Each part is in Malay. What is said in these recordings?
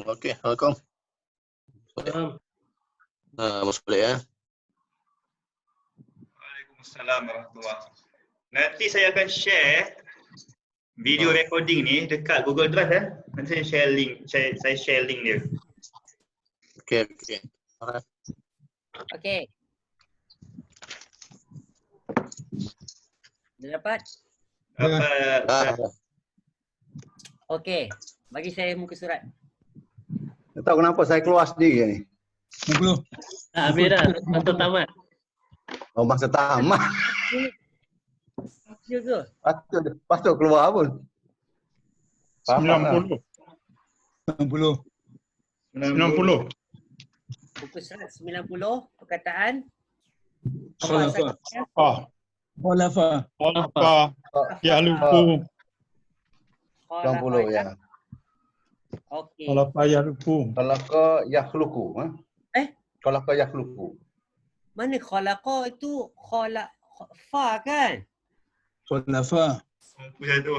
Okey, Assalamualaikum. Masuk balik ya. Waalaikumsalam warahmatullahi. Nanti saya akan share video recording ni dekat Google Drive . Nanti saya share link, saya share link dia. Okey. Alright. Okey. Dah dapat? Okey. Bagi saya muka surat. Tak tahu kenapa saya keluar sendiri ni. 60. Habis dah, masa tamat. Oh, masa tamat. Ya ke? Patut keluar pun. 90. 90. Muka surat 90, perkataan. Khalafa. Yahlufu. 90 ya. Okey. Khalafa yahlufu. Khalaqa yakhluqu. Khalaqa yakhluqu. Mana khalaqa itu fa kan? Khalafa. Macam tu.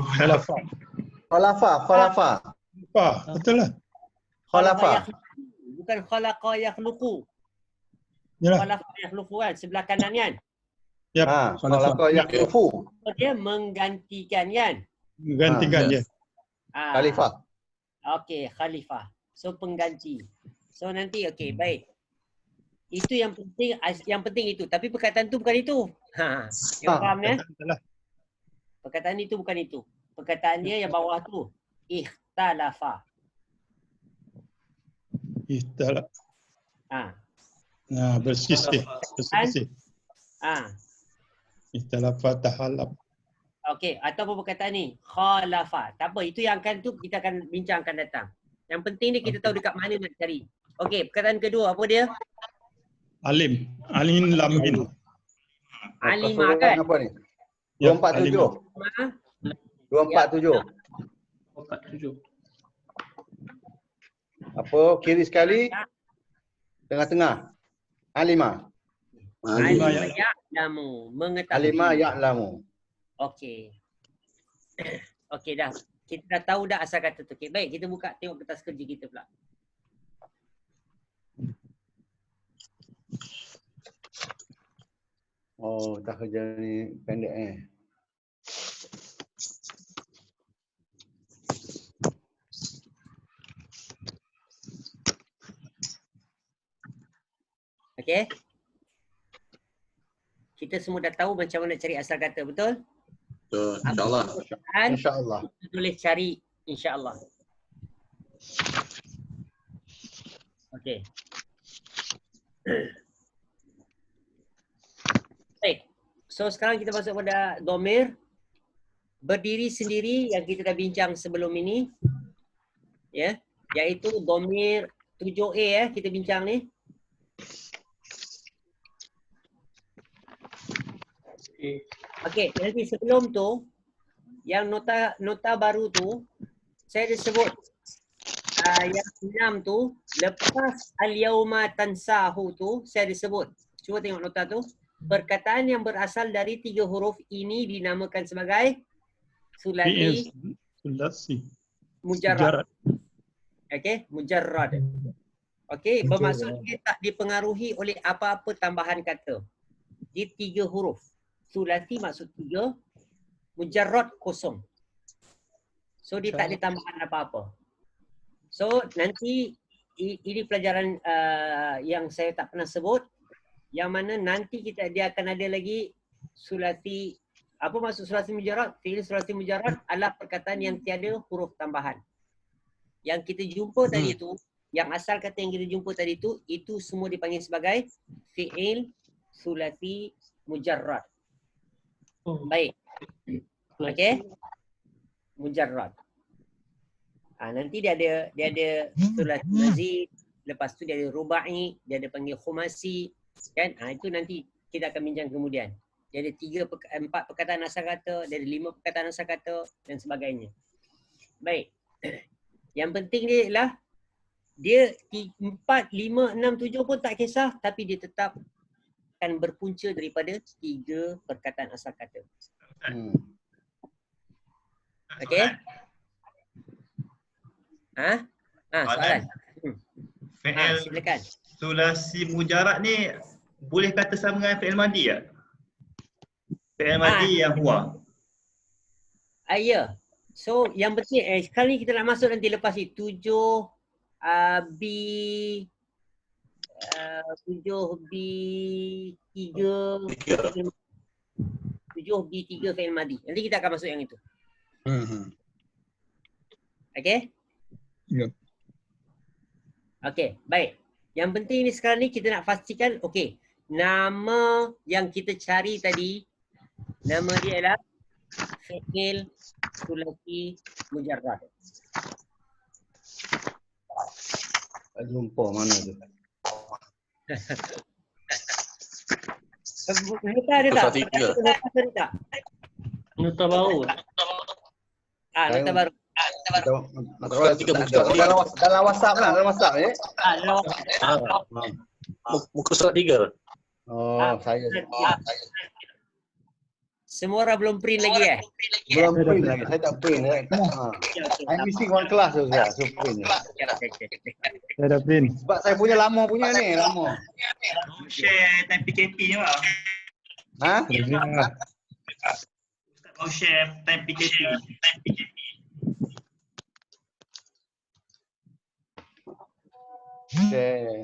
Khalafa. Betul lah. Khalafa. Bukan khalaqa yakhluqu. Yalah. Khalaqa yakhluqu kan sebelah kanan kan? Yap. Khalaqa yakhluqu. Dia menggantikan kan? Gantikan je. Khalifah. Okey, khalifah. So pengganti. So nanti okey, baik. Itu yang penting itu. Tapi perkataan tu bukan itu. Yang faham ya? Perkataan itu bukan itu. Perkataan dia yang bawah tu. Ikhtalafa. Ikhtalaf. Ha. Bersisih. Ikhtalafa tahalab. Okey, ataupun perkataan ni khalafa. Tak apa, itu yang akan tu kita akan bincang akan datang. Yang penting ni kita tahu dekat mana nak cari. Okey, perkataan kedua apa dia? Alim lam min. Alimah kan? Apa ni? Ya, 247. 247. Apa kiri sekali? Tengah-tengah. Alimah. Alimah ya'lamu. Mengetahui. Alimah ya'lamu. Okey. Okey dah. Kita dah tahu dah asal kata tu. Okey, baik kita buka tengok kertas kerja kita pula. Oh, tak kerja ni pendek Okey. Kita semua dah tahu macam mana cari asal kata, betul? Betul. InsyaAllah. InsyaAllah. Kita boleh cari insya-Allah. Okey. Baik. So sekarang kita masuk pada dhamir berdiri sendiri yang kita dah bincang sebelum ini. Ya, iaitu dhamir 7A kita bincang ni. Okey, nanti sebelum tu yang nota baru tu saya dah sebut yang 6 tu lepas al-yauma tansahu tu saya dah sebut. Cuba tengok nota tu. Perkataan yang berasal dari 3 huruf ini dinamakan sebagai sulasi mujarrad. Okey, mujarrad. Okey, bermaksud dia tak dipengaruhi oleh apa-apa tambahan kata. Dia 3 huruf. Sulasi maksud 3, mujarrad kosong. So dia tak ada tambahan apa-apa. So nanti ini pelajaran yang saya tak pernah sebut, yang mana nanti dia akan ada lagi sulasi. Apa maksud sulasi mujarrad? Fi'il sulasi mujarrad adalah perkataan yang tiada huruf tambahan. Yang kita jumpa tadi tu, yang asal kata yang kita jumpa tadi tu, itu semua dipanggil sebagai fi'il sulasi mujarrad. Baik. Okey. Mujarrad. Nanti dia ada sulasi mazid, lepas tu dia ada rubai, dia ada panggil khumasi, kan? Itu nanti kita akan bincang kemudian. Dia ada 4 perkataan asal kata, dia ada 5 perkataan asal kata dan sebagainya. Baik. Yang penting dia ialah dia 4, 5, 6, 7 pun tak kisah, tapi dia tetap akan berpunca daripada 3 perkataan asal kata. Okey? Soalan. Fi'il Silakan. sulasi mujarad ni boleh kata sama dengan fi'il madi tak? Fi'il madi yang huwa. Ya. So yang penting sekarang ni kita nak masuk nanti lepas ni 7 B 7B3 fi'il madi. Nanti kita akan masuk yang itu. Okey? Ya. Okey, baik. Yang penting ni sekarang ni kita nak pastikan okey, nama yang kita cari tadi nama dia adalah fi'il sulasi mujarrad. Tak jumpa mana tu. Nota ada tak? Pasal tiga. Nota ada tak? Nota baru. Nota baru. Dalam WhatsApp lah, dalam WhatsApp ni. Muka surat 3. Oh, saya. Semua orang belum print lagi Belum print lagi. Saya tak print. I'm missing one class tu saya. So print. Saya dah print. Sebab saya punya lama punya ni, lama. Share time PKP ni bang. Ha? Mau share time PKP. Okay.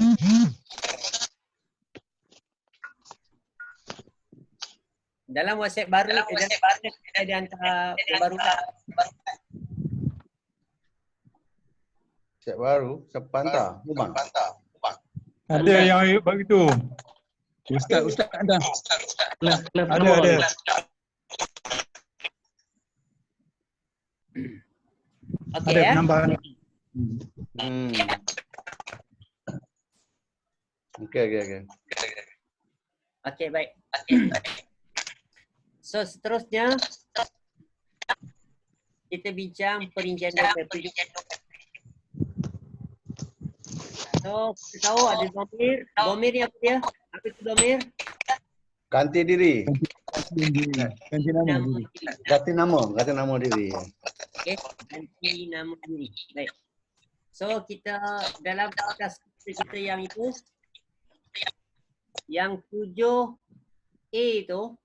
Dalam WhatsApp baru ada hantar yang baru. Siap baru, siapa hantar? Umar. Ada yang ayat begitu. Ustaz ada. Ada. Okey Ada ya. penambahan. Okey. Okey, baik. So seterusnya kita bincang perincian domain. So kita tahu ada domir. Domir ni apa dia? Apa itu domir? Ganti diri. Ganti nama dulu. Ganti nama diri. Okey, ganti nama diri. Baik. So kita dalam kertas kita yang itu yang 7A itu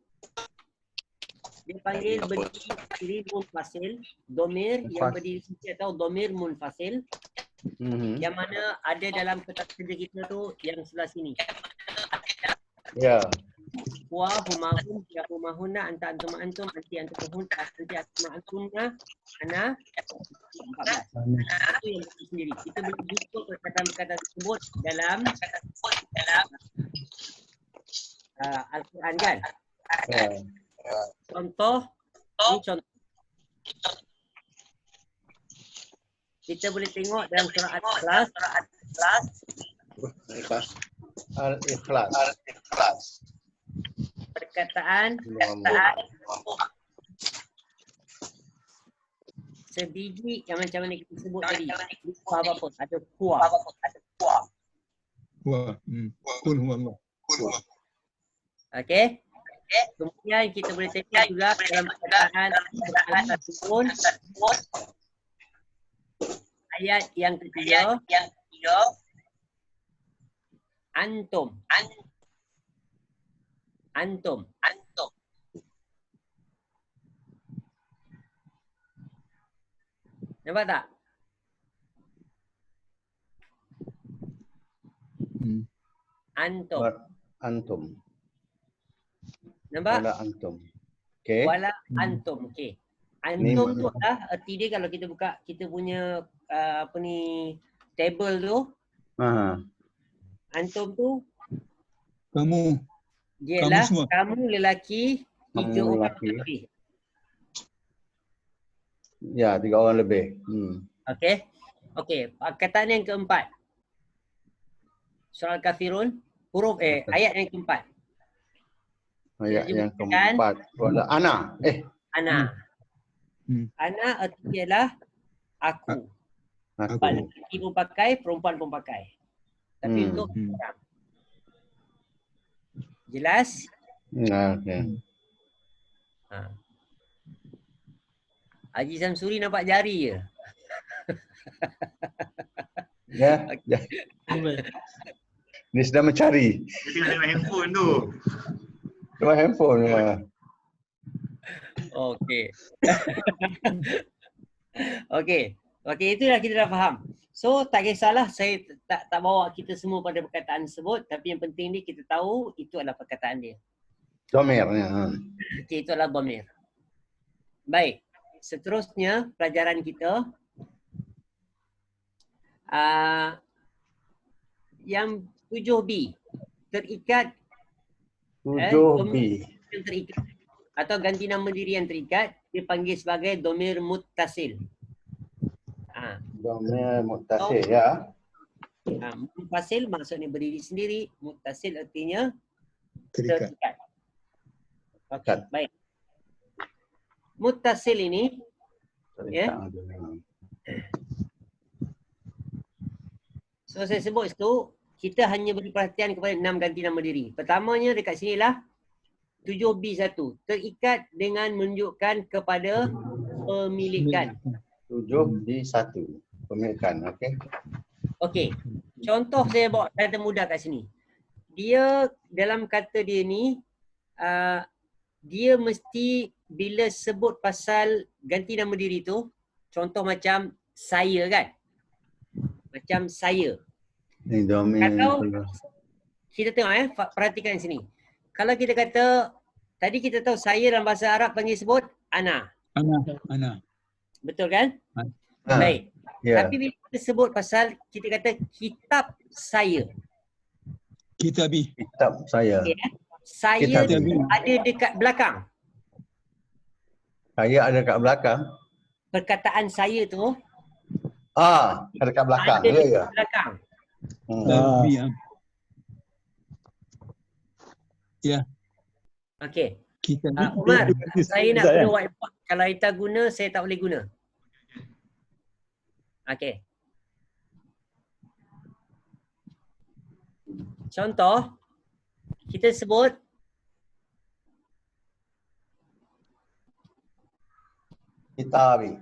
dia panggil berdiri munfasil, domir yang berdiri sisi atau domir munfasil yang mana ada dalam kertas kerja kita tu yang sebelah sini. Ya. Wa humahum ya humahuna anta antum antum anti antum hunna anti antum antumna ana 14. Itu yang berdiri sendiri. Kita boleh jumpa perkataan-perkataan tersebut dalam Al-Quran kan? Contoh, ini contoh. Kita boleh tengok dalam surah Al-Ikhlas. Al-Ikhlas. Perkataan sebiji yang macam mana kita sebut tadi. Kuah apa pun. Ada kuah. Wah. Kul huwa Allah. Okey. Kemudian kita boleh tengok juga dalam perkataan tersebut ayat yang ketiga antum. Nampak tak? Antum. Nampak? Wala antum. Okey. Wala antum. Okey. Antum tu adalah erti dia kalau kita buka kita punya apa ni table tu. Antum tu Kamu. dia lah semua. kamu lelaki 3 orang lebih. Ya, 3 orang lebih. Okey, perkataan yang keempat. Surah Al-Kafirun, huruf ayat yang keempat. Ayat yang keempat. Ana. Ana. Ana arti ialah aku. Lelaki pun pakai, perempuan pun pakai. Tapi untuk orang. Jelas? Okey. Haji Samsuri nampak jari je. Ya, ya. Dia sedang mencari. Dia tengah tengok handphone tu. Tengok handphone. Ya. Okey. Okey. Okey, itulah kita dah faham. So, tak kisahlah saya tak bawa kita semua pada perkataan tersebut, tapi yang penting ni kita tahu itu adalah perkataan dia. Domir. Ya. Okey, itu adalah dhamir. Baik. Seterusnya pelajaran kita yang 7B, terikat 7B. yang terikat atau ganti nama diri yang terikat dipanggil sebagai dhamir muttasil. Domir muttasil ya. Muttasil maksudnya berdiri sendiri, muttasil artinya Terikat. terikat. Okey, baik. Muttasil ini ya. So saya sebut itu, kita hanya beri perhatian kepada 6 ganti nama diri. Pertamanya dekat sinilah 7B1, terikat dengan menunjukkan kepada pemilikan. 7B1, pemilikan. Okey. Okey. Contoh saya bawa kata mudah kat sini. Dia dalam kata dia ni dia mesti bila sebut pasal ganti nama diri tu, contoh macam saya kan. Macam saya. Ni domir. Kalau kita tengok perhatikan sini. Kalau kita kata, tadi kita tahu saya dalam bahasa Arab panggil sebut ana. Ana. Betul kan? Ha, Baik. ya. Tapi bila kita sebut pasal, kita kata kitab saya. Kitabi. Kitab saya. Okay, saya Kitabi. ada dekat belakang. Saya ada kat belakang. Perkataan saya tu Ada kat belakang. ada Ya, ya. dekat belakang. Tabi. Ya. Okey. Kitabi. Umar, saya nak guna whiteboard. Kalau Aita guna, saya tak boleh guna. Okey. Contoh, kita sebut Kitabi.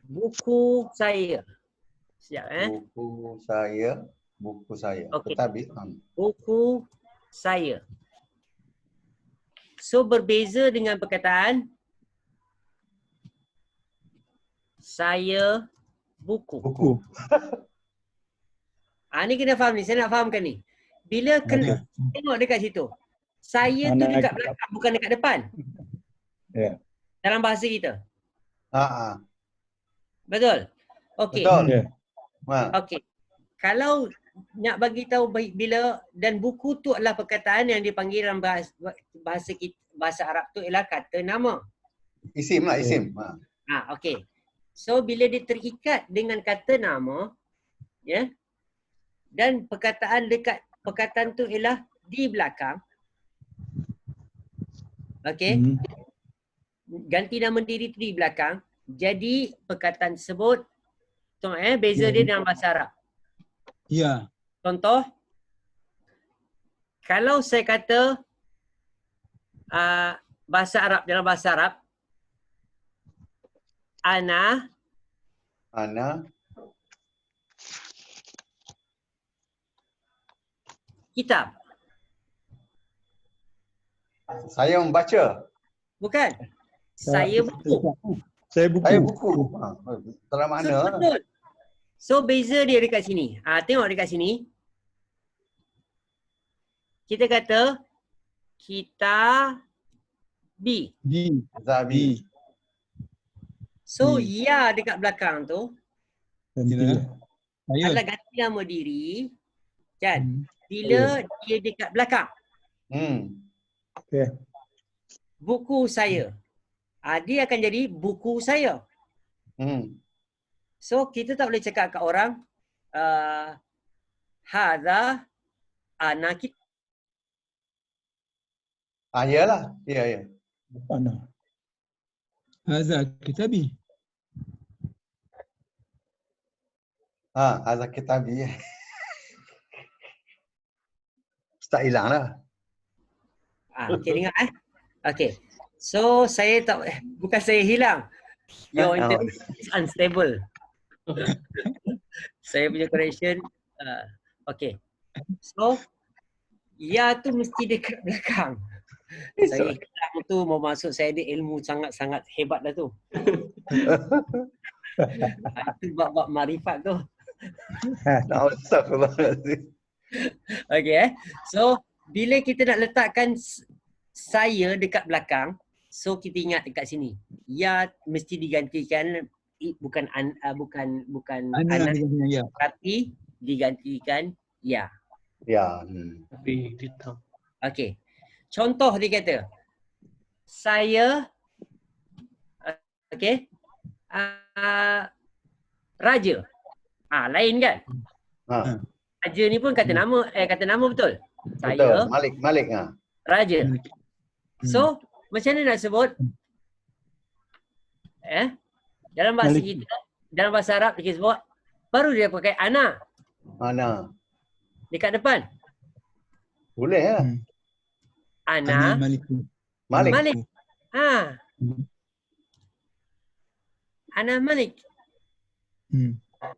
buku saya. Sekejap Buku saya. Buku saya. Okey. Kitabi. Buku saya. So berbeza dengan perkataan saya buku. Buku. Ni kena faham ni, saya nak fahamkan ni. Bila kena tengok dekat situ. Saya tu dekat belakang, bukan dekat depan. Ya. Dalam bahasa kita. Betul? Okey. Betul. Ya. Okey. Kalau nak bagi tahu bila dan buku tu adalah perkataan yang dipanggil dalam bahasa kita, bahasa Arab tu ialah kata nama. Isim lah, isim. Okey. So bila dia terikat dengan kata nama, ya. Dan perkataan dekat perkataan tu ialah di belakang. Okey. Ganti nama diri tu di belakang. Jadi perkataan tersebut tengok beza dia dalam bahasa Arab. Ya. Contoh, kalau saya kata bahasa Arab, dalam bahasa Arab, ana kitab. Saya membaca. Bukan. Saya buku. Saya buku. Saya buku. Dalam So, mana? betul. So beza dia dekat sini. Tengok dekat sini. Kita kata kitabi. Zabi. So ya dekat belakang tu Saya. adalah ganti nama diri kan. Bila dia dekat belakang. Buku saya. Dia akan jadi buku saya. So kita tak boleh cakap kat orang hadza ana kita. Iyalah. Ya. Ana. Hadza kitabi. Hadza kitabi. Tak hilang lah. Okey dengar Okey. So saya tak bukan saya hilang. Your internet is unstable. Saya punya correction. Okay. So, ya tu mesti dekat belakang. Saya hilang tu mau masuk, saya ada ilmu sangat-sangat hebat dah tu. Itu bab-bab marifat tu. Astagfirullahaladzim. Okay. So, bila kita nak letakkan saya dekat belakang, so kita ingat dekat sini. Ya mesti digantikan bukan Ana ana, dengan ya. tapi digantikan ya. Ya. Tapi dia tahu. Okey. Contoh dia kata, saya okey, raja. Lain kan? Ha. Raja ni pun kata nama betul. Betul. Saya Malik. Ha. raja. So, macam mana nak sebut? Dalam bahasa Malik. kita, dalam bahasa Arab kita sebut, baru dia pakai ana Ana. dekat depan. Boleh ya. Ana Malik. Malik. Malik. Ana Malik.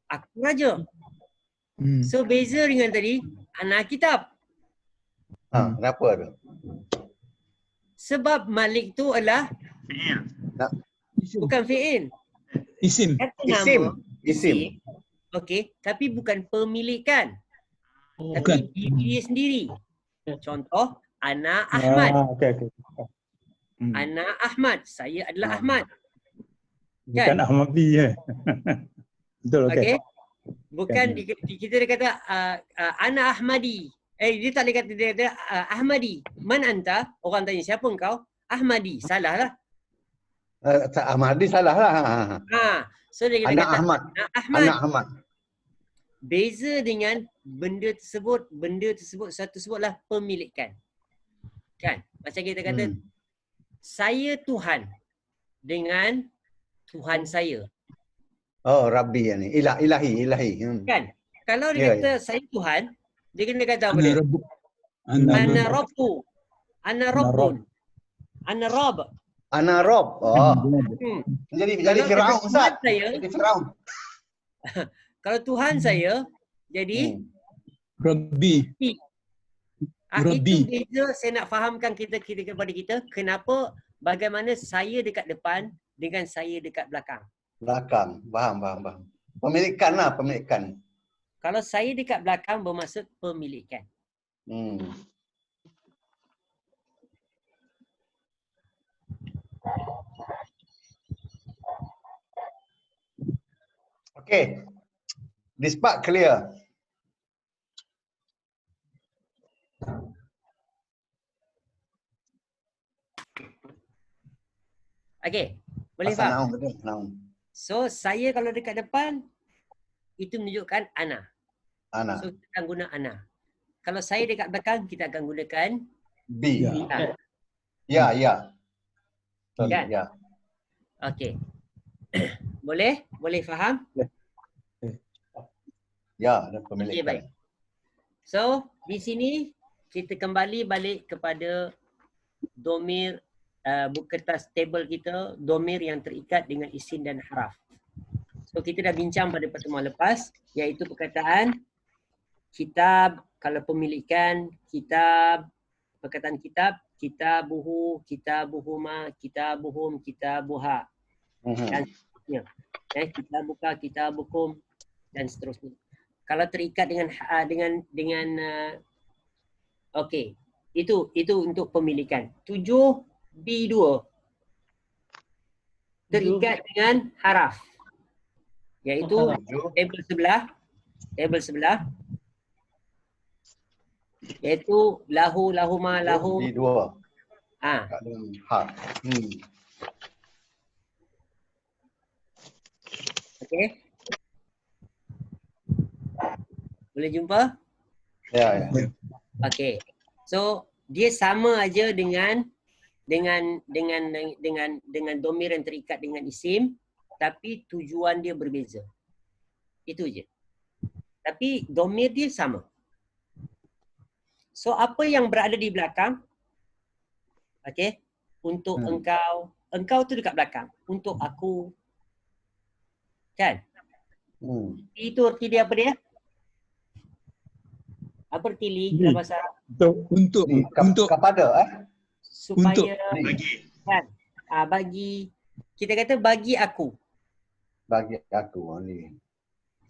Aku raja. So beza dengan tadi, ana kitab. Kenapa tu? Sebab Malik tu adalah Fi'il. bukan fi'il. Isim. Kata Isim. nama. Isim. Okey, tapi bukan pemilikan. Bukan. Tapi diri dia sendiri. Contoh, ana Ahmad. Okey. Ana Ahmad. Saya adalah Ahmad. Bukan Ahmad B Betul, okey. Okey. Bukan kita dia kata ana Ahmadi. Dia tak boleh kata dia kata Ahmadi. Man anta? Orang tanya siapa engkau? Ahmadi. Salah lah. Ahmadi salah lah. So dia kena Anak kata Ahmad. Ahmad. Anak Ahmad. Beza dengan benda tersebut satu sebutlah pemilikan. Kan? Macam kita kata saya Tuhan dengan Tuhan saya. Oh, Rabbi ni. Ilahi. Kan? Kalau dia kata saya Tuhan, dia kena kata apa dia? Ana Rabbu. Ana Rabbun. Ana Rabb. Ana Rob. Oh. Jadi Firaun Ustaz. Jadi Firaun. Kalau Tuhan saya jadi Rabbi. Itu beza saya nak fahamkan kita kepada kita kenapa bagaimana saya dekat depan dengan saya dekat belakang. Belakang. Faham. Pemilikan lah, pemilikan. Kalau saya dekat belakang bermaksud pemilikan. Okay. This part clear. Okay. Boleh faham? Naum. So, saya kalau dekat depan, itu menunjukkan ana. Ana. So, kita akan guna ana. Kalau saya dekat belakang, kita akan gunakan B. ya. Ya. Kan? Ya. Okay. Boleh? Boleh faham? Ya, dan Okay, pemilikan. baik. So, di sini kita kembali balik kepada domir kertas table kita, domir yang terikat dengan isim dan haraf. So, kita dah bincang pada pertemuan lepas, iaitu perkataan kitab, kalau pemilikan, kitab, perkataan kitab, kitabuhu, kitabuhuma, kitabuhum, kitabuha. Dan seterusnya. Kitabuka, kitabukum, dan seterusnya. Kalau terikat dengan okey, itu untuk pemilikan. 7B2 terikat dengan haraf, iaitu table sebelah iaitu lahu, lahuma, lahum. B2. Okey. Boleh jumpa? Ya. Okey. So, dia sama aja dengan domir yang terikat dengan isim, tapi tujuan dia berbeza. Itu je. Tapi domir dia sama. So, apa yang berada di belakang? Okey. Untuk engkau tu dekat belakang. Untuk aku. Kan? Itu erti dia apa dia? Apa erti li dalam bahasa Arab? Untuk Ni, untuk kepada Supaya Bagi. kan? Bagi, kita kata bagi aku. bagi aku ni.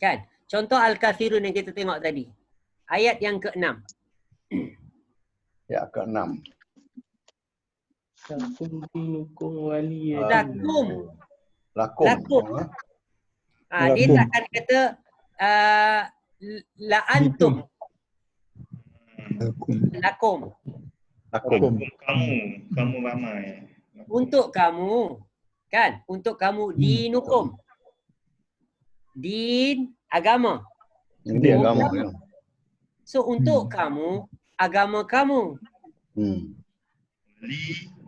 Kan? Contoh Al-Kafirun yang kita tengok tadi. Ayat yang ke-6. Ya, ke-6. Lakum dinukum waliya. Lakum. Lakum. Lakum. Dia Lakum. takkan kata la antum Lakum. lakum. Lakum. Kamu ramai. Untuk kamu. Kan? Untuk kamu dinukum. Din agama. Ini agama. Ya. So untuk kamu agama kamu. Wali.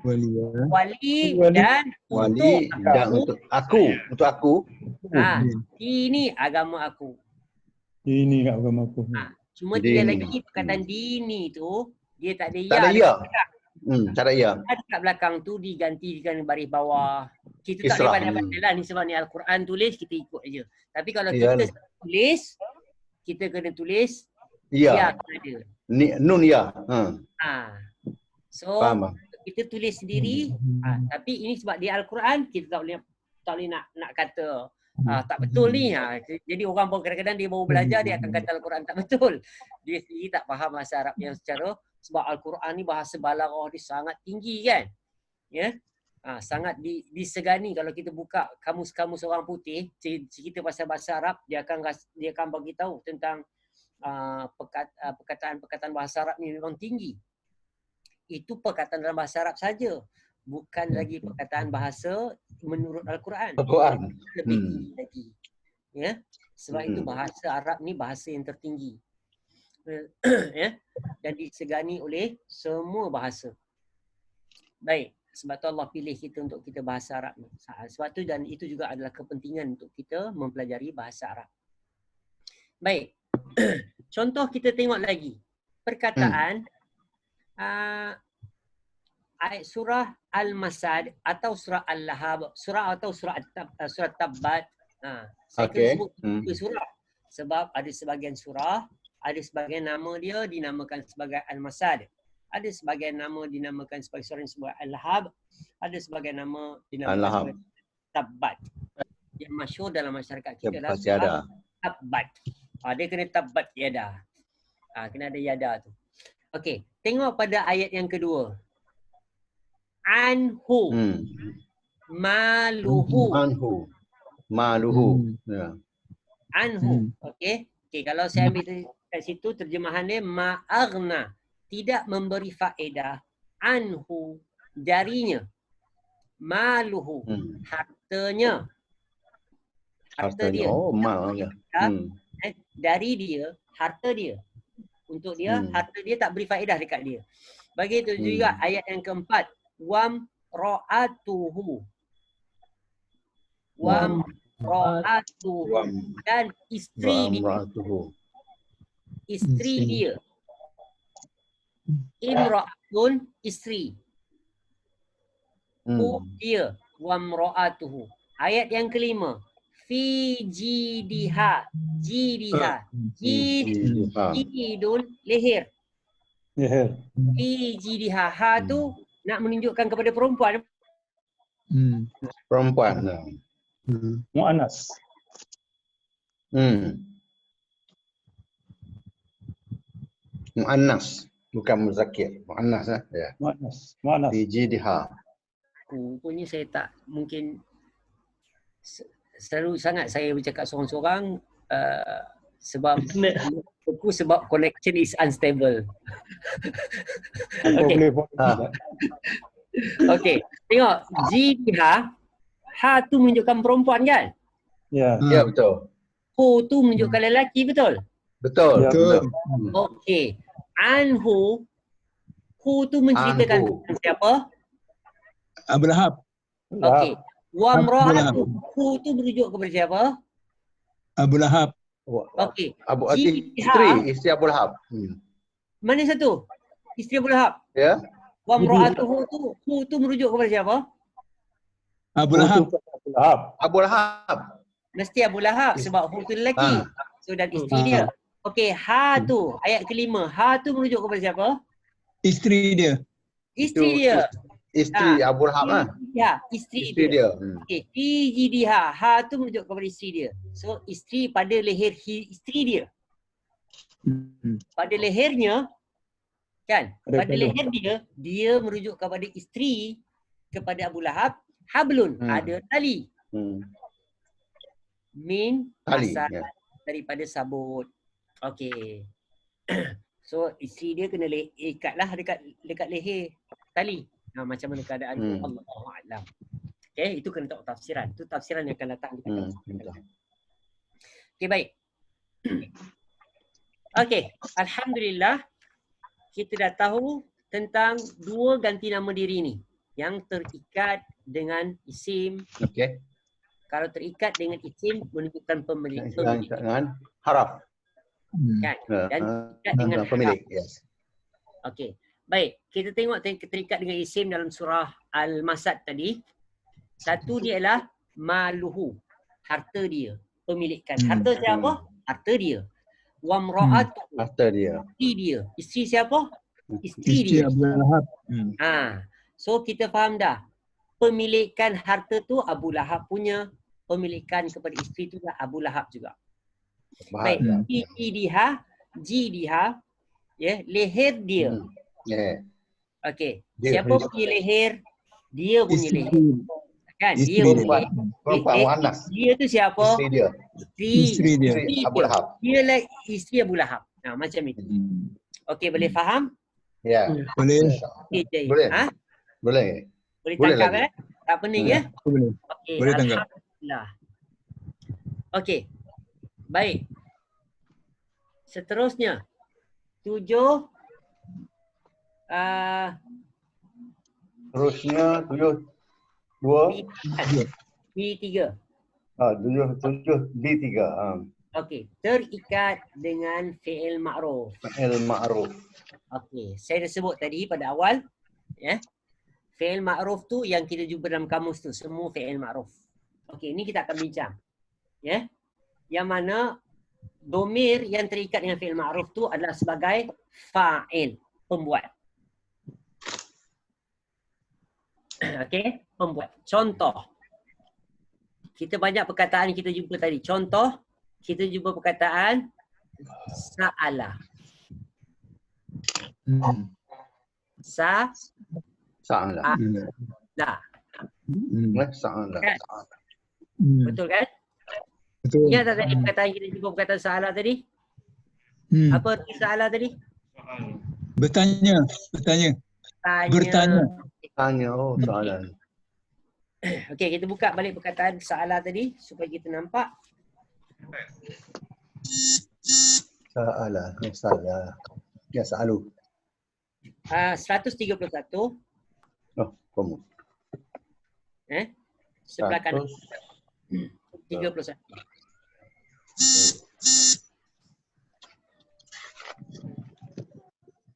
Wali Wali. dan Wali untuk dan aku. untuk aku. Untuk aku. Ini agama aku. Ini kat agama aku. Cuma Dini. dia lagi perkataan dini tu dia tak ada Tak ada ya. ya. Tak ada ya. Dekat belakang tu digantikan baris bawah. Kita tak Isra. boleh pandai-pandai lah ni sebab ni Al-Quran tulis kita ikut aja. Tapi kalau Iyalah. kita tulis kita kena tulis Ya. ya ada. Ni nun ya. So Faham. Bang? kita tulis sendiri tapi ini sebab dia Al-Quran kita tak boleh nak kata tak betul ni. Jadi orang pun kadang-kadang dia baru belajar dia akan kata Al-Quran tak betul. Dia sendiri tak faham bahasa Arab yang secara sebab Al-Quran ni bahasa balaghah dia sangat tinggi kan. Ya. Sangat disegani kalau kita buka kamus-kamus orang putih cerita pasal bahasa Arab dia akan bagi tahu tentang perkataan-perkataan bahasa Arab ni memang tinggi. Itu perkataan dalam bahasa Arab saja. Bukan lagi perkataan bahasa menurut Al-Quran. Al-Quran. Lebih tinggi lagi. Ya. Sebab itu bahasa Arab ni bahasa yang tertinggi. Ya. Dan disegani oleh semua bahasa. Baik. Sebab tu Allah pilih kita untuk kita bahasa Arab ni. Sebab tu dan itu juga adalah kepentingan untuk kita mempelajari bahasa Arab. Baik. Contoh kita tengok lagi. Perkataan ayat surah Al-Masad atau surah Al-Lahab, surah Tabbat. Saya kena sebut tiga surah. Sebab ada sebahagian surah, ada sebahagian nama dia dinamakan sebagai Al-Masad. Ada sebahagian nama dinamakan sebagai surah yang sebagai Al-Lahab. Ada sebahagian nama dinamakan sebagai Tabbat. Yang masyhur dalam masyarakat kita adalah surah Tabbat. Dia kena Tabbat yada. Kena ada yada tu. Okey, tengok pada ayat yang kedua. Anhu. Maluhu. Ya. Anhu. Okey. Kalau saya ambil kat situ terjemahan dia ma'aghna. Tidak memberi faedah. Anhu. Darinya. Maluhu. Hartanya. Harta dia. Oh, mal. Ya. Dari dia, harta dia. Untuk dia, harta dia tak beri faedah dekat dia. Begitu juga ayat yang keempat. Wam ra'atuhu. Wam ra'atuhu. Dan isteri dia. Isteri dia. Imra'atun isteri. Dia. Wam ra'atuhu. Ayat yang kelima. Fi jidiha. Jidiha. Jidun leher. Fi jidiha. Ha tu nak menunjukkan kepada perempuan. Perempuan. Mu'anas. Mu'annas. Bukan muzakir. Mu'annas. Ya. Mu'anas. Fi jidiha. Rupanya saya tak mungkin selalu sangat saya bercakap seorang-seorang sebab sebab connection is unstable. Okey. Okey. Tengok jiha, ha tu menunjukkan perempuan kan? Ya. Ya, betul. Hu tu menunjukkan lelaki betul? Betul. Betul. Okey. Anhu, hu tu menceritakan tentang siapa? Abu Lahab. Okey. Wa mra'atu, hu tu merujuk kepada siapa? Abu Lahab. Okey. Isteri Abu Lahab. Mana satu? Isteri Abu Lahab. Ya. Wa mra'atuhu tu, hu tu merujuk kepada siapa? Abu Lahab. Abu Lahab. Mesti Abu Lahab sebab hu tu lelaki. So dan isteri dia. Okey, ha tu ayat kelima. Ha tu merujuk kepada siapa? Isteri dia. Isteri dia. Isteri Abu Lahab lah. Ya, isteri Isteri dia. dia. Okey, fi jidiha. Ha tu merujuk kepada isteri dia. So isteri pada leher isteri dia. Pada lehernya kan? Pada leher dia merujuk kepada isteri kepada Abu Lahab, hablun, ada tali. Min Tali, asal ya. daripada sabut. Okey. So isteri dia kena ikatlah dekat leher tali. Macam mana keadaan tu Allahu a'lam. Okey, itu kena tahu tafsiran. Itu tafsiran yang akan datang kita. Okey, baik. Okey, alhamdulillah kita dah tahu tentang dua ganti nama diri ni yang terikat dengan isim. Okey. Kalau terikat dengan isim menunjukkan pemilik. Dengan haraf. Kan? Dan terikat dengan pemilik. haraf. Yes. Okey. Baik, kita tengok terikat dengan isim dalam surah Al-Masad tadi. Satu dia adalah maluhu, harta dia, pemilikan. Harta siapa? Harta dia. Wa mra'atuhu, harta dia. Isteri dia. Isteri siapa? Isteri dia. Abu Lahab. So kita faham dah. Pemilikan harta tu Abu Lahab punya, pemilikan kepada isteri tu Abu Lahab juga. Baik, jidiha, ya, leher dia. Okey. Siapa punya leher? Dia punya leher. Kan? Dia punya leher. Dia tu siapa? Isteri dia. Isteri dia. Abu Lahab. Dia lah isteri Abu Lahab. Macam itu. Okey, boleh faham? Ya. Boleh. Okay, Boleh. Boleh Boleh tangkap lagi. Tak pening ya? Boleh. Okay, Boleh tangkap. Alhamdulillah. Okey. Baik. Seterusnya 7 Terusnya 7 2 B3. 7 D3. Okey, terikat dengan fi'il ma'ruf. Fi'il ma'ruf. Okey, saya dah sebut tadi pada awal, ya. Fi'il ma'ruf tu yang kita jumpa dalam kamus tu, semua fi'il ma'ruf. Okey, ini kita akan bincang. Ya. Yang mana domir yang terikat dengan fi'il ma'ruf tu adalah sebagai fa'il, pembuat. Okey, pembuat. Contoh. Kita banyak perkataan kita jumpa tadi. Contoh, kita jumpa perkataan sa'ala. Sa'ala. Sa'ala. Betul kan? Betul. Ingat tak tadi perkataan kita jumpa perkataan sa'ala tadi? Apa arti sa'ala tadi? Bertanya. Bertanya. Tanya. Oh, soalan. Okey, kita buka balik perkataan sa'ala tadi supaya kita nampak. Sa'ala. Ya, sa'alu. 131. Oh, kamu. Sebelah kanan. 31.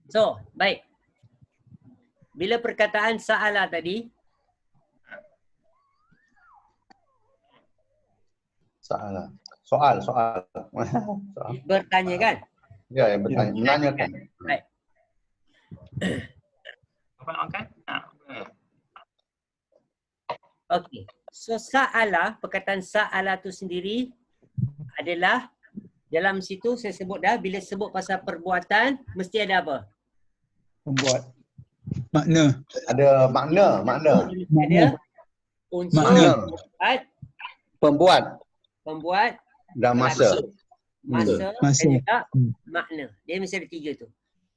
So, baik. Bila perkataan sa'ala tadi, Sa'ala. Soal. bertanya kan? Ya, yang bertanya. Menanyakan. Baik. Okey. So sa'ala, perkataan sa'ala tu sendiri adalah dalam situ saya sebut dah, bila sebut pasal perbuatan mesti ada apa? Pembuat. Makna. Ada makna. Ada unsur Makna. Pembuat dan masa Masa. dan juga makna. Dia mesti ada 3 tu.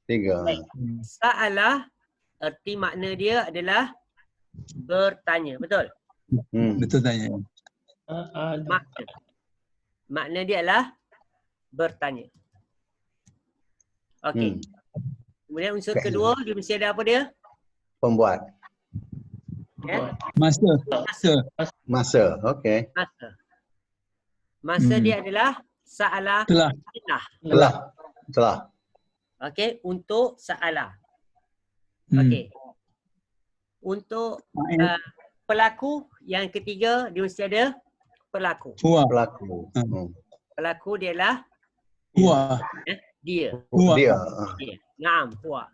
3. Baik. Sa'ala, erti makna dia adalah bertanya. Betul? Betul tanya. Makna dia adalah bertanya. Okey. Kemudian unsur kedua, dia mesti ada apa dia? Pembuat. Ya? Masa. Okey. Masa dia adalah sa'ala. Telah. Okey, untuk sa'ala. Okey. Untuk pelaku yang ketiga, dia mesti ada pelaku. Huwa. Pelaku. Pelaku dia lah Huwa. dia. Huwa. Dia. Dia. Naam, huwa.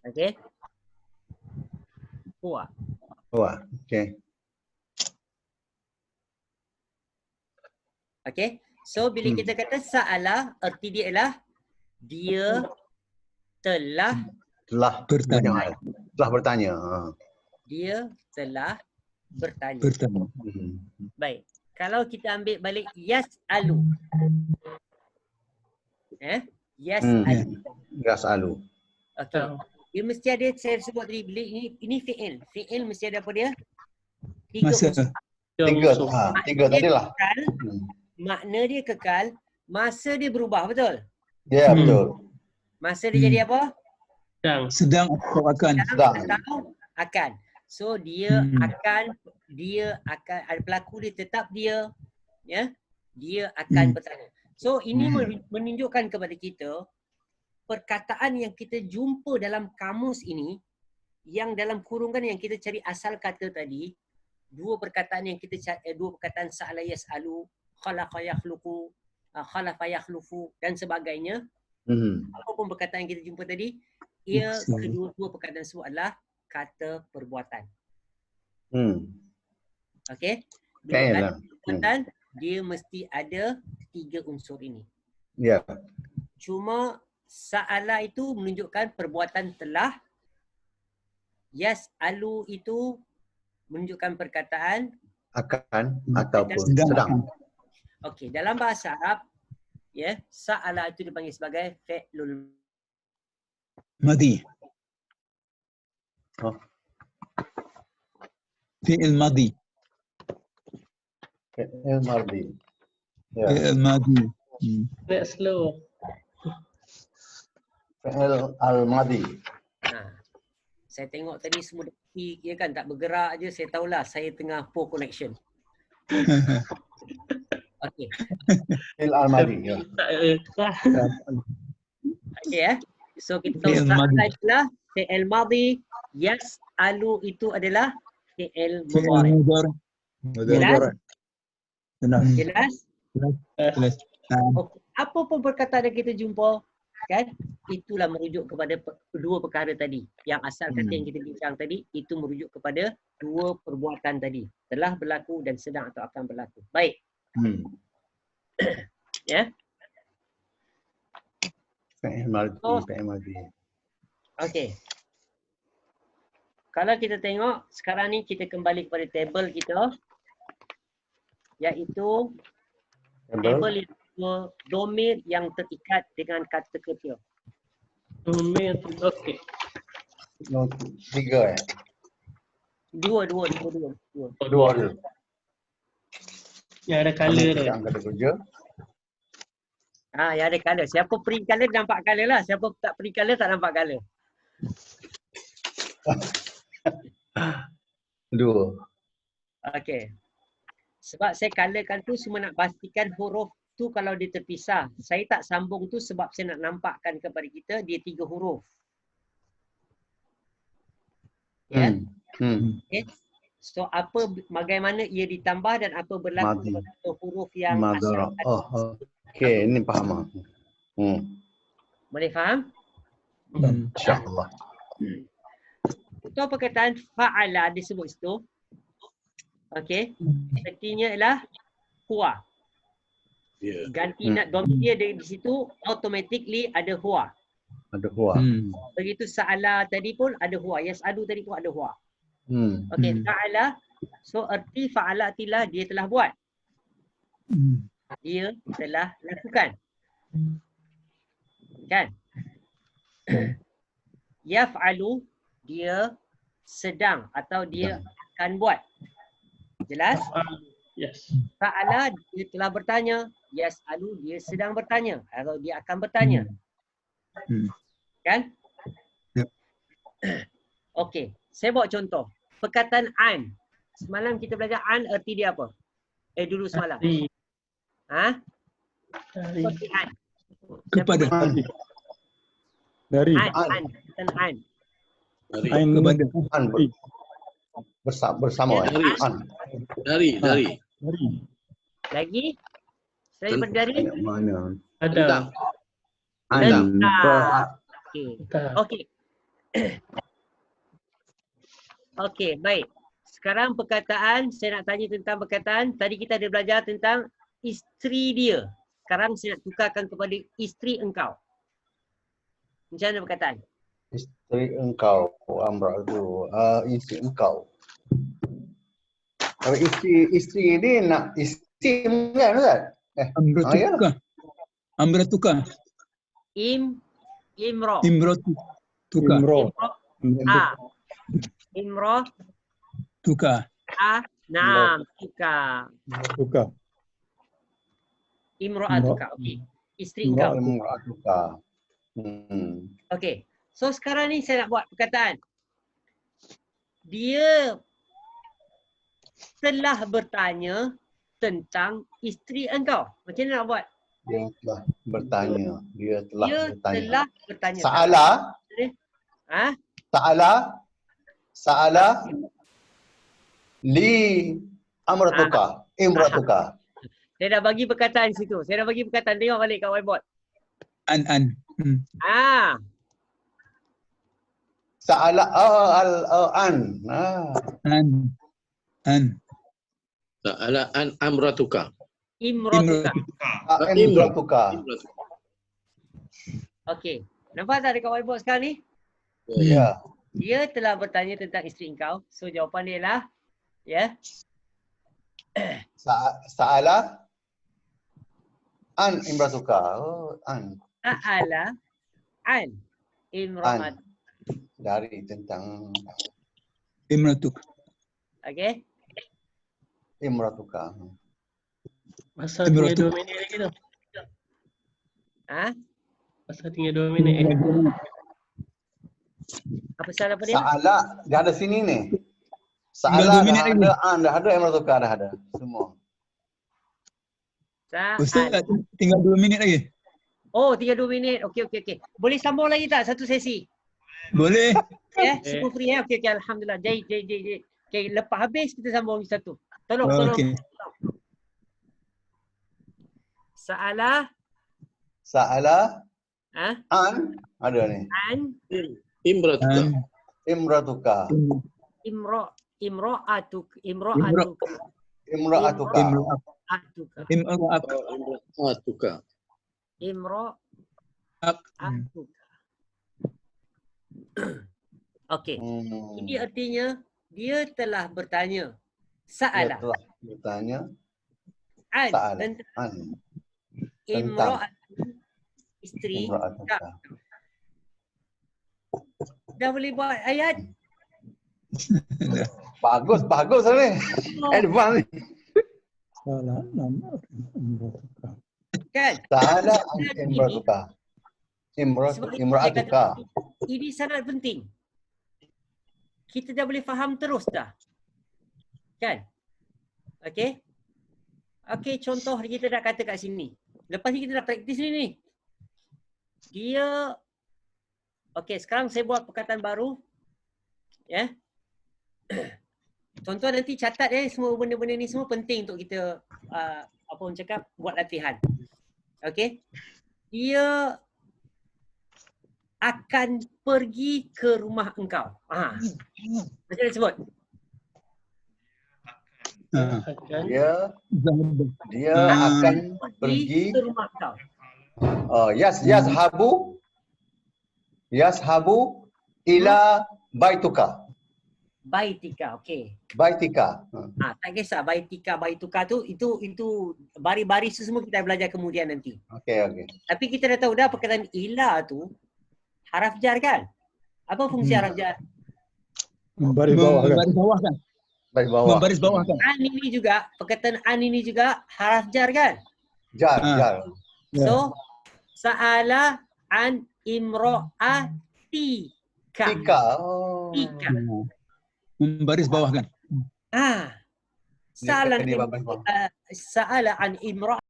Okey. Huwa. Wah, okey. Okey. So bila kita kata sa'ala, erti dia ialah dia telah Telah Bertanya. Telah bertanya. dia telah bertanya. Bertanya. Baik. Kalau kita ambil balik yas'alu. Yas'alu. Yas'alu. Okey. Dia mesti ada, saya sebut tadi, bila ini fi'il. Fi'il mesti ada apa dia? Tiga Masa. unsur. Tiga tadi lah. Kekal, makna dia kekal, masa dia berubah, betul? Ya, betul. Masa dia jadi apa? Sedang atau akan. Sedang. Atau akan. So dia akan pelaku dia tetap dia, ya. Dia akan bertanya. So ini menunjukkan kepada kita perkataan yang kita jumpa dalam kamus ini, yang dalam kurungan yang kita cari asal kata tadi, dua perkataan sa'ala yas'alu, khalaqa yakhluqu, khalafa yakhlufu dan sebagainya. Apapun perkataan yang kita jumpa tadi, ia kedua-dua perkataan tersebut adalah kata perbuatan. Okey. Bila kata perbuatan, dia mesti ada tiga unsur ini. Ya. Cuma sa'ala itu menunjukkan perbuatan telah. Yas'alu itu menunjukkan perkataan Akan ataupun Sedang. sedang. okey, dalam bahasa Arab, ya, sa'ala itu dipanggil sebagai fi'lul Madi. Fi'il madi. Fi'il mardi. Ya. Fi'il madi. Nak slow. Fi'il al-madi. Saya tengok tadi semua dekat, ya kan, tak bergerak je, saya tahulah saya tengah poor connection. Okey. Fi'il al-madi. Ya. Tak Okey ya. So kita tahu Fi'il sa'ala madi. itulah fi'il madi, yas'alu itu adalah fi'il Fi'il mudhari. mudhari. Jelas? Benar. Jelas? Jelas. Okey. Apa pun perkataan yang kita jumpa, kan, itulah merujuk kepada dua perkara tadi. Yang asal kata yang kita bincang tadi, itu merujuk kepada dua perbuatan tadi. Telah berlaku dan sedang atau akan berlaku. Baik. Ya. Fi'il mardi. Oh. Fi'il mardi. Okey. Kalau kita tengok, sekarang ni kita kembali kepada table kita. Iaitu table itu domir yang terikat dengan kata kerja. Domir. Okey. Tiga. Dua. Dua. Yang ada colour tu. Yang kata kerja. Yang ada colour. Siapa print colour nampak colour lah. Siapa tak print colour tak nampak colour. Dua. Okey. Sebab saya colourkan tu semua nak pastikan huruf tu kalau dia terpisah. Saya tak sambung tu sebab saya nak nampakkan kepada kita dia 3 huruf. Ya. Okay. So bagaimana ia ditambah dan apa berlaku Madi. pada huruf yang Madara. asal. Okey, ini faham. Boleh faham? InsyaAllah. Itu perkataan fa'ala disebut situ. Okey. Artinya ialah huwa. Ya. Ganti nak domir dia di situ automatically ada huwa. Ada huwa. Begitu sa'ala tadi pun ada huwa. Yas'alu tadi pun ada huwa. Hmm. Okey, fa'ala. So erti fa'ala tilah dia telah buat. Dia telah lakukan. Kan? Yaf'alu dia sedang atau dia akan buat. Jelas? Yes. Fa'ala dia telah bertanya. Yas'alu dia sedang bertanya atau dia akan bertanya. Kan? Yep. Okey, saya bawa contoh. Perkataan an. Semalam kita belajar an erti dia apa? Dulu semalam. Ha? Seperti an. Kepada. Dari. An. Perkataan an. Mari. Kepada. Bersama. Dari. An. Dari. Lagi? Selain berdari? Mana? Ada. An. Okey. Entah. Okey. Okey, baik. Sekarang perkataan, saya nak tanya tentang perkataan. Tadi kita ada belajar tentang isteri dia. Sekarang saya nak tukarkan kepada isteri engkau. Macam mana perkataan? Isteri engkau, amratu. Isteri engkau. Kalau isteri ni nak isim kan Ustaz? Amratuka. Amratuka. Imro. Imratuka. Imro. Tuka. Naam. Tuka. Suka. Imro'atuka. Okey. Isteri engkau. Amratuka. Okey. So sekarang ni saya nak buat perkataan. Dia telah bertanya tentang isteri engkau. Macam mana nak buat? Dia telah bertanya. Dia Telah bertanya. Sa'ala li amratuka. Imratuka. Saya dah bagi perkataan situ. Saya dah bagi perkataan. Tengok balik kat whiteboard. An. Sa'ala an. An. Sa'ala an amratuka. Imro'atuka. Imratuka. Okey. Nampak tak dekat whiteboard sekarang ni? Ya. Dia telah bertanya tentang isteri engkau. So jawapan dia lah. Ya. Sa'ala an imratuka. An. Sa'ala an imro'at. Dari tentang Imratuka. Okey. imratuka. Masa tinggal 2 minit lagi tu. Masa tinggal 2 minit. Apa salah apa dia? Sa'ala dah ada sini ni. Sa'ala Tinggal 2 minit lagi. dah ada, dah ada imratuka dah ada semua. Ustaz, tinggal 2 minit lagi. Oh, tinggal 2 minit. Okey. Boleh sambung lagi tak satu sesi? Boleh. Ya, semua free ya. Okey. Alhamdulillah. Jai. Okey, lepas habis kita sambung lagi satu. Tolong. Okey. Sa'ala An ada ni. an Imratuka. Imratuka. imro'atuka. Imratuka. Imro'atuka. Imratuka. Imro'atuka. Okey. Ini artinya dia telah bertanya. Dia Sa'ala. telah bertanya An. Sa'ala. Tentang An. imro'atu. Isteri. Imratuka. Dah boleh buat ayat? Bagus ni. Advance ni. Kan? Sa'ala an imratuka. Imratuka. Ini sangat penting. Kita dah boleh faham terus dah. Kan? Okey? Okey, contoh kita dah kata kat sini. Lepas ni kita dah praktis ni. Dia okey, sekarang saya buat perkataan baru. Ya. Tuan-tuan nanti catat semua benda-benda ni semua penting untuk kita apa orang cakap buat latihan. Okey? Dia akan pergi ke rumah engkau. Macam mana sebut? Dia akan pergi ke rumah engkau. Yashabu ila baituka. Baitika, okey. Baitika. Tak kisah baituka tu itu baris-baris tu semua kita belajar kemudian nanti. Okey. Tapi kita dah tahu dah perkataan ila tu haraf jar kan? Apa fungsi haraf jar? Membaris bawah kan? Membaris bawah kan? An ini juga, perkataan an ini juga haraf jar kan? Jar. So, sa'ala an imro'atika. Tika. Tika. Membaris bawah kan? Sa'ala an imro'atika.